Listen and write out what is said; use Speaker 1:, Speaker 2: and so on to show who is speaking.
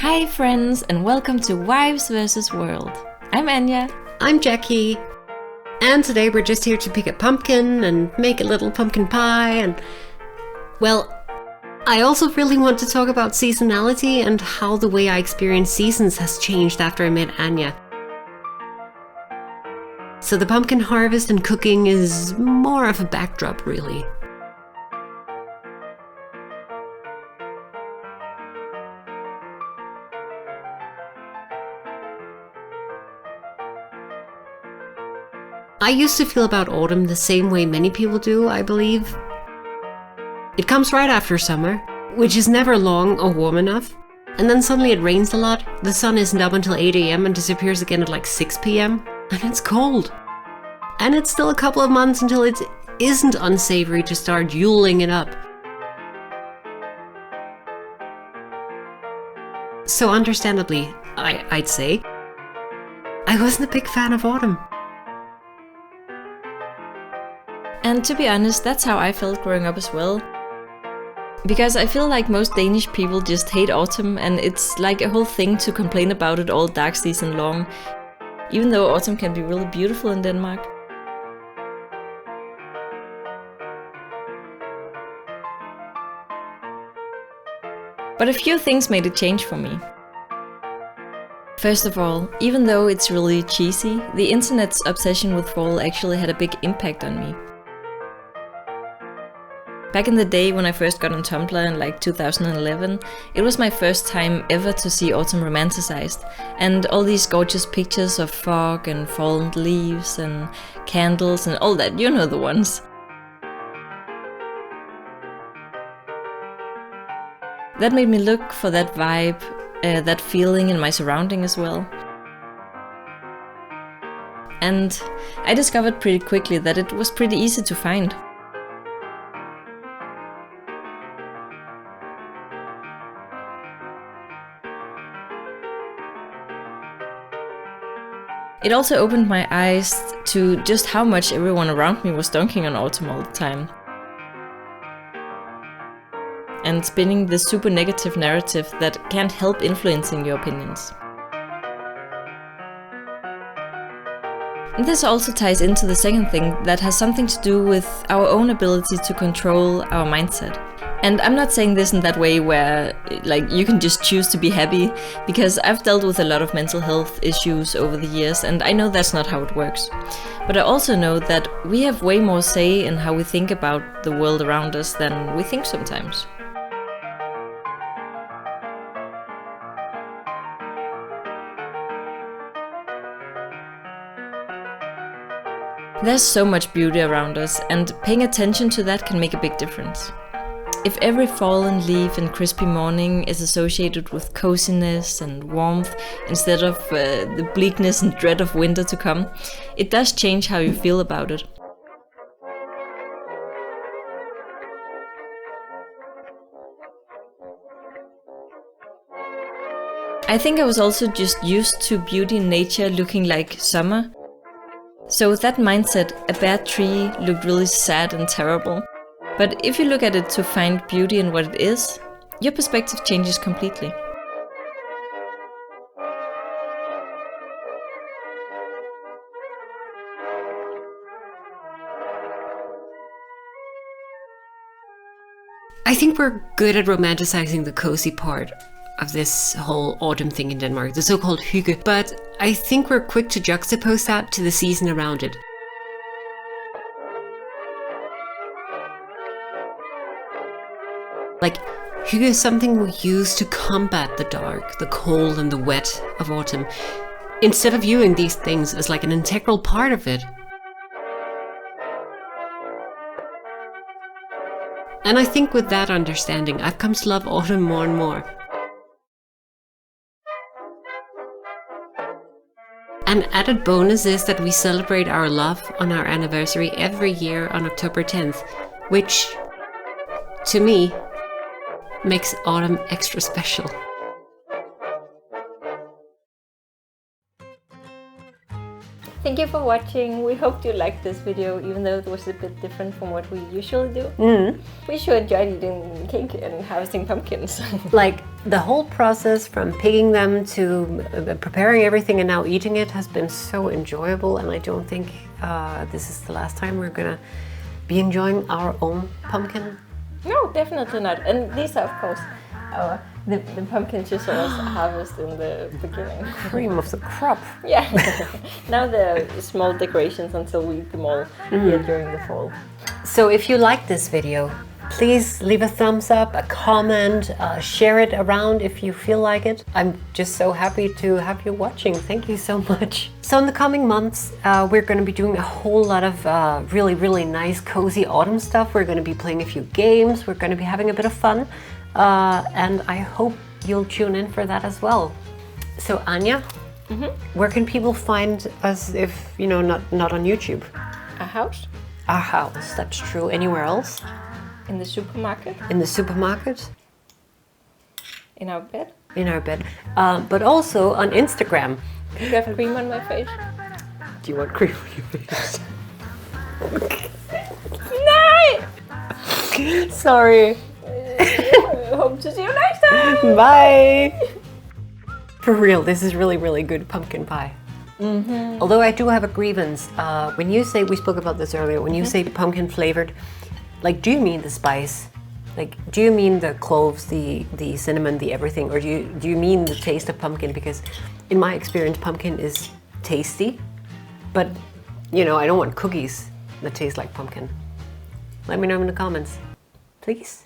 Speaker 1: Hi friends, and welcome to Wives vs. World. I'm Anya.
Speaker 2: I'm Jackie. And today we're just here to pick a pumpkin and make a little pumpkin pie and... Well, I also really want to talk about seasonality and how the way I experience seasons has changed after I met Anya. So the pumpkin harvest and cooking is more of a backdrop, really. I used to feel about autumn the same way many people do, I believe. It comes right after summer, which is never long or warm enough. And then suddenly it rains a lot, the sun isn't up until 8 a.m. and disappears again at like 6 p.m. And it's cold. And it's still a couple of months until it isn't unsavory to start yuling it up. So understandably, I'd say, I wasn't a big fan of autumn.
Speaker 1: And to be honest, that's how I felt growing up as well. Because I feel like most Danish people just hate autumn, and it's like a whole thing to complain about it all dark season long, even though autumn can be really beautiful in Denmark. But a few things made it change for me. First of all, even though it's really cheesy, the internet's obsession with fall actually had a big impact on me. Back in the day when I first got on Tumblr in like 2011, it was my first time ever to see autumn romanticized, and all these gorgeous pictures of fog and fallen leaves and candles and all that, you know the ones. That made me look for that vibe, that feeling in my surrounding as well. And I discovered pretty quickly that it was pretty easy to find. It also opened my eyes to just how much everyone around me was dunking on autumn all the time. And spinning this super negative narrative that can't help influencing your opinions. And this also ties into the second thing that has something to do with our own ability to control our mindset. And I'm not saying this in that way where like you can just choose to be happy, because I've dealt with a lot of mental health issues over the years, and I know that's not how it works. But I also know that we have way more say in how we think about the world around us than we think sometimes. There's so much beauty around us, and paying attention to that can make a big difference. If every fallen leaf and crispy morning is associated with coziness and warmth instead of the bleakness and dread of winter to come, it does change how you feel about it. I think I was also just used to beauty in nature looking like summer. So with that mindset, a bad tree looked really sad and terrible. But if you look at it to find beauty in what it is, your perspective changes completely.
Speaker 2: I think we're good at romanticizing the cozy part of this whole autumn thing in Denmark, the so-called hygge, but I think we're quick to juxtapose that to the season around it. Like, hygge is something we use to combat the dark, the cold and the wet of autumn, instead of viewing these things as like an integral part of it. And I think with that understanding, I've come to love autumn more and more. An added bonus is that we celebrate our love on our anniversary every year on October 10th, which, to me, makes autumn extra special.
Speaker 1: Thank you for watching. We hope you liked this video, even though it was a bit different from what we usually do. We sure enjoyed eating cake and harvesting pumpkins.
Speaker 2: Like, the whole process from picking them to preparing everything and now eating it has been so enjoyable, and I don't think this is the last time we're gonna be enjoying our own pumpkin.
Speaker 1: No, definitely not. And these are, of course, the pumpkins you saw us harvest in the beginning.
Speaker 2: Cream of the crop.
Speaker 1: Yeah. Now they're small decorations until we eat them all here during the fall.
Speaker 2: So if you like this video, please leave a thumbs up, a comment, share it around if you feel like it. I'm just so happy to have you watching. Thank you so much. So in the coming months, we're going to be doing a whole lot of really, really nice, cozy autumn stuff. We're going to be playing a few games. We're going to be having a bit of fun. And I hope you'll tune in for that as well. So Anja, where can people find us if, you know, not on YouTube?
Speaker 1: Our house.
Speaker 2: Our house, that's true. Anywhere else?
Speaker 1: In the supermarket.
Speaker 2: In the supermarket?
Speaker 1: In our bed.
Speaker 2: In our bed. But also on Instagram.
Speaker 1: Do you have cream on my face?
Speaker 2: Do you want cream on your face?
Speaker 1: No!
Speaker 2: Sorry.
Speaker 1: Hope to see you next time.
Speaker 2: Bye. For real, this is really, really good pumpkin pie. Although I do have a grievance. When you say, we spoke about this earlier, when you say pumpkin flavored, like, do you mean the spice? Like, do you mean the cloves, the cinnamon, the everything, or do you mean the taste of pumpkin? Because in my experience, pumpkin is tasty, but you know, I don't want cookies that taste like pumpkin. Let me know in the comments, please.